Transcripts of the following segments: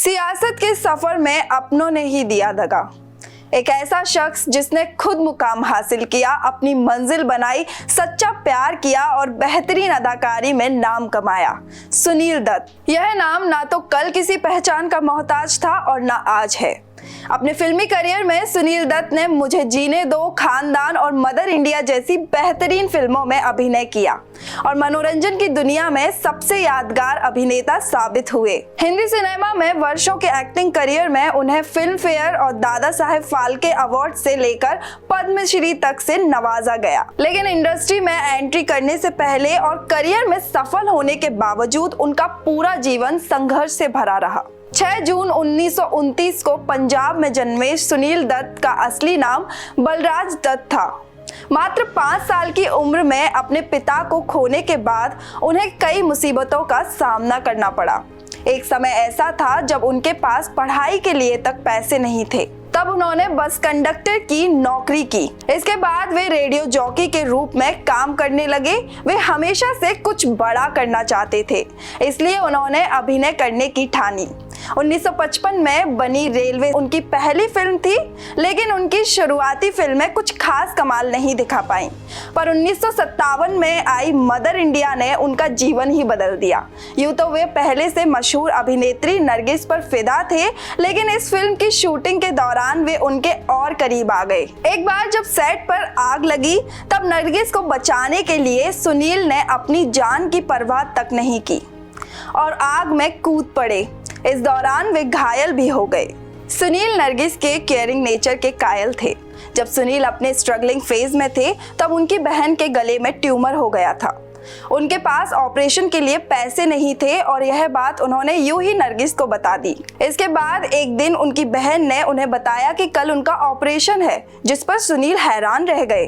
सियासत के सफर में अपनों ने ही दिया दगा। एक ऐसा शख्स जिसने खुद मुकाम हासिल किया, अपनी मंजिल बनाई, सच्चा प्यार किया और बेहतरीन अदाकारी में नाम कमाया, सुनील दत्त। यह नाम ना तो कल किसी पहचान का मोहताज था और ना आज है। अपने फिल्मी करियर में सुनील दत्त ने मुझे जीने दो, खानदान और मदर इंडिया जैसी बेहतरीन फिल्मों में अभिनय किया और मनोरंजन की दुनिया में सबसे यादगार अभिनेता साबित हुए। हिंदी सिनेमा में वर्षों के एक्टिंग करियर में उन्हें फिल्म फेयर और दादा साहेब फाल्के अवार्ड से लेकर पद्मश्री तक से नवाजा गया। लेकिन इंडस्ट्री में एंट्री करने से पहले और करियर में सफल होने के बावजूद उनका पूरा जीवन संघर्ष से भरा रहा। 6 जून 1929 को पंजाब में जन्मे सुनील दत्त का असली नाम बलराज दत्त था। मात्र 5 साल की उम्र में अपने पिता को खोने के बाद उन्हें कई मुसीबतों का सामना करना पड़ा। एक समय ऐसा था जब उनके पास पढ़ाई के लिए तक पैसे नहीं थे। तब उन्होंने बस कंडक्टर की नौकरी की। इसके बाद वे रेडियो जॉकी के रूप में काम करने लगे। वे हमेशा से कुछ बड़ा करना चाहते थे, इसलिए उन्होंने अभिनय करने की ठानी। 1955 में बनी रेलवे उनकी पहली फिल्म थी, लेकिन उनकी शुरुआती फिल्में कुछ खास कमाल नहीं दिखा पाईं। पर 1957 में आई मदर इंडिया ने उनका जीवन ही बदल दिया। यूं तो वे पहले से मशहूर अभिनेत्री नरगिस पर फिदा थे, लेकिन इस फिल्म की शूटिंग के दौरान वे उनके और करीब आ गए। एक बार जब सेट पर आग लगी, तब नरगिस को बचाने के लिए सुनील ने अपनी जान की परवाह तक नहीं की और आग में कूद पड़े। इस दौरान वे घायल भी हो गए। सुनील नरगिस के केयरिंग नेचर के कायल थे। जब सुनील अपने स्ट्रगलिंग फेज में थे, तब उनकी बहन के गले में ट्यूमर हो गया था। उनके पास ऑपरेशन के लिए पैसे नहीं थे और यह बात उन्होंने यूं ही नरगिस को बता दी। इसके बाद एक दिन उनकी बहन ने उन्हें बताया कि कल उनका ऑपरेशन है, जिस पर सुनील हैरान रह गए।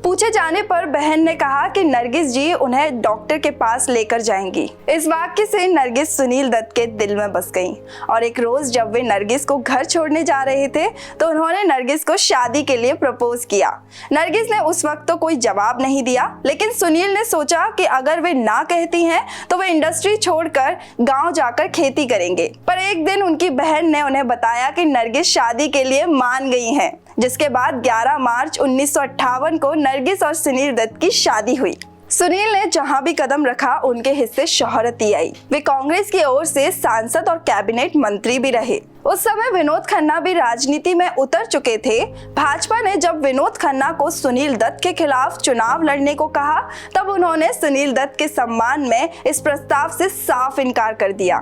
पूछे जाने पर बहन ने कहा कि नरगिस जी उन्हें डॉक्टर के पास लेकर जाएंगी। इस वाक्य से नरगिस सुनील दत्त के दिल में बस गईं और एक रोज जब वे नरगिस को घर छोड़ने जा रहे थे, तो उन्होंने नरगिस को शादी के लिए प्रपोज किया। नरगिस ने उस वक्त तो कोई जवाब नहीं दिया, लेकिन सुनील ने सोचा कि अगर वे ना कहती हैं तो वे इंडस्ट्री छोड़कर गांव जाकर खेती करेंगे। पर एक दिन उनकी बहन ने उन्हें बताया कि नरगिस शादी के लिए मान गई हैं, जिसके बाद 11 मार्च 1958 को नरगिस और सुनील दत्त की शादी हुई। सुनील ने जहां भी कदम रखा, उनके हिस्से शोहरत ही आई। वे कांग्रेस की ओर से सांसद और कैबिनेट मंत्री भी रहे। उस समय विनोद खन्ना भी राजनीति में उतर चुके थे। भाजपा ने जब विनोद खन्ना को सुनील दत्त के खिलाफ चुनाव लड़ने को कहा, तब उन्होंने सुनील दत्त के सम्मान में इस प्रस्ताव से साफ इनकार कर दिया,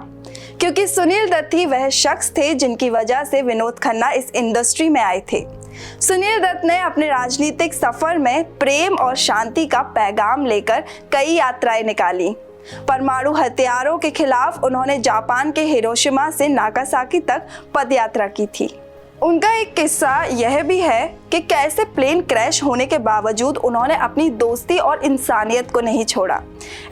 क्योंकि सुनील दत्त ही वह शख्स थे जिनकी वजह से विनोद खन्ना इस इंडस्ट्री में आए थे। सुनील दत्त ने अपने राजनीतिक सफर में प्रेम और शांति का पैगाम लेकर कई यात्राएं निकाली। परमाणु हथियारों के खिलाफ उन्होंने जापान के हिरोशिमा से नागासाकी तक पदयात्रा की थी। उनका एक किस्सा यह भी है कि कैसे प्लेन क्रैश होने के बावजूद उन्होंने अपनी दोस्ती और इंसानियत को नहीं छोड़ा।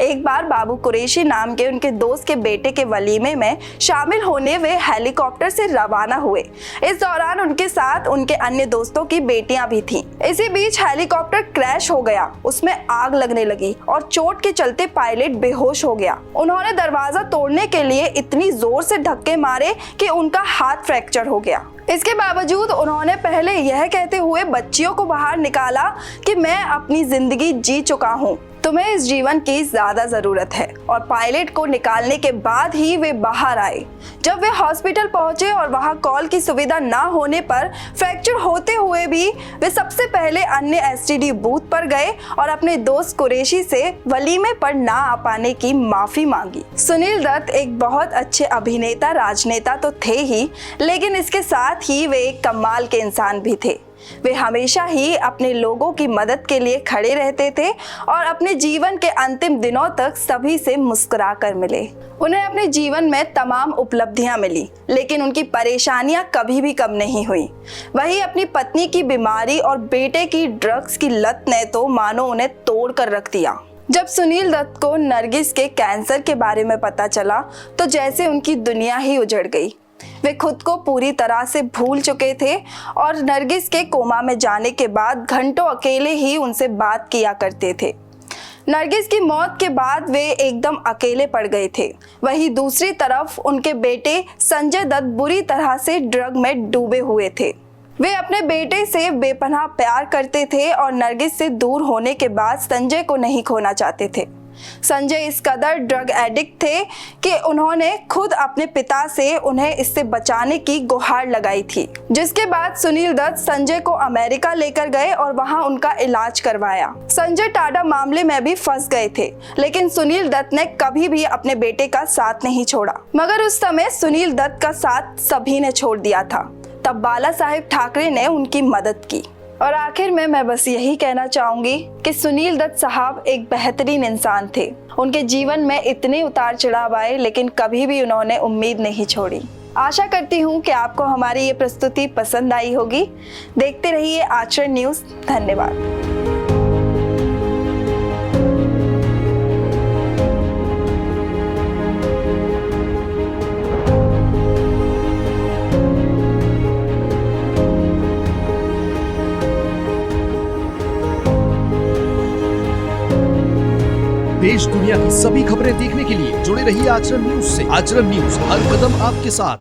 एक बार बाबू कुरैशी नाम के उनके दोस्त के बेटे के वलीमे में शामिल होने वे हेलीकॉप्टर से रवाना हुए। इस दौरान उनके साथ उनके अन्य दोस्तों की बेटियां भी थीं। इसी बीच हेलीकॉप्टर क्रैश हो गया, उसमें आग लगने लगी और चोट के चलते पायलट बेहोश हो गया। उन्होंने दरवाजा तोड़ने के लिए इतनी जोर से धक्के मारे कि उनका हाथ फ्रैक्चर हो गया। इसके बावजूद उन्होंने पहले यह कहते हुए बच्चियों को बाहर निकाला कि मैं अपनी जिंदगी जी चुका हूँ, तुम्हें इस जीवन की ज्यादा जरूरत है। और पायलट को निकालने के बाद ही वे बाहर आए। जब वे हॉस्पिटल पहुंचे और वहां कॉल की सुविधा ना होने पर फ्रैक्चर होते हुए भी वे सबसे पहले अन्य एसटीडी बूथ पर गए और अपने दोस्त कुरैशी से वलीमे पर ना आ पाने की माफी मांगी। सुनील दत्त एक बहुत अच्छे अभिनेता राजनेता तो थे ही, लेकिन इसके साथ ही वे एक कमाल के इंसान भी थे। वे हमेशा ही अपने लोगों की मदद के लिए खड़े रहते थे और अपने जीवन के अंतिम दिनों तक सभी से मुस्कुरा कर मिले। उन्हें अपने जीवन में तमाम उपलब्धियां मिली, लेकिन उनकी परेशानियां कभी भी कम नहीं हुई। वही अपनी पत्नी की बीमारी और बेटे की ड्रग्स की लत ने तो मानो उन्हें तोड़ कर रख दिया। जब सुनील दत्त को नरगिस के कैंसर के बारे में पता चला, तो जैसे उनकी दुनिया ही उजड़ गई। वे खुद को पूरी तरह से भूल चुके थे और नरगिस के कोमा में जाने के बाद घंटों अकेले ही उनसे बात किया करते थे। नरगिस की मौत के बाद वे एकदम अकेले पड़ गए थे। वहीं दूसरी तरफ उनके बेटे संजय दत्त बुरी तरह से ड्रग में डूबे हुए थे। वे अपने बेटे से बेपनाह प्यार करते थे और नरगिस से दूर होने के बाद संजय को नहीं खोना चाहते थे। संजय इस कदर ड्रग एडिक्ट थे कि उन्होंने खुद अपने पिता से उन्हें इससे बचाने की गुहार लगाई थी, जिसके बाद सुनील दत्त संजय को अमेरिका लेकर गए और वहां उनका इलाज करवाया। संजय टाडा मामले में भी फंस गए थे, लेकिन सुनील दत्त ने कभी भी अपने बेटे का साथ नहीं छोड़ा। मगर उस समय सुनील दत्त का साथ सभी ने छोड़ दिया था। तब बाला साहेब ठाकरे ने उनकी मदद की। और आखिर में मैं बस यही कहना चाहूंगी कि सुनील दत्त साहब एक बेहतरीन इंसान थे। उनके जीवन में इतने उतार चढ़ाव आए, लेकिन कभी भी उन्होंने उम्मीद नहीं छोड़ी। आशा करती हूँ कि आपको हमारी ये प्रस्तुति पसंद आई होगी। देखते रहिए आचरण न्यूज़। धन्यवाद। देश दुनिया की सभी खबरें देखने के लिए जुड़े रहिए आचरण न्यूज से। आचरण न्यूज, हर कदम आपके साथ।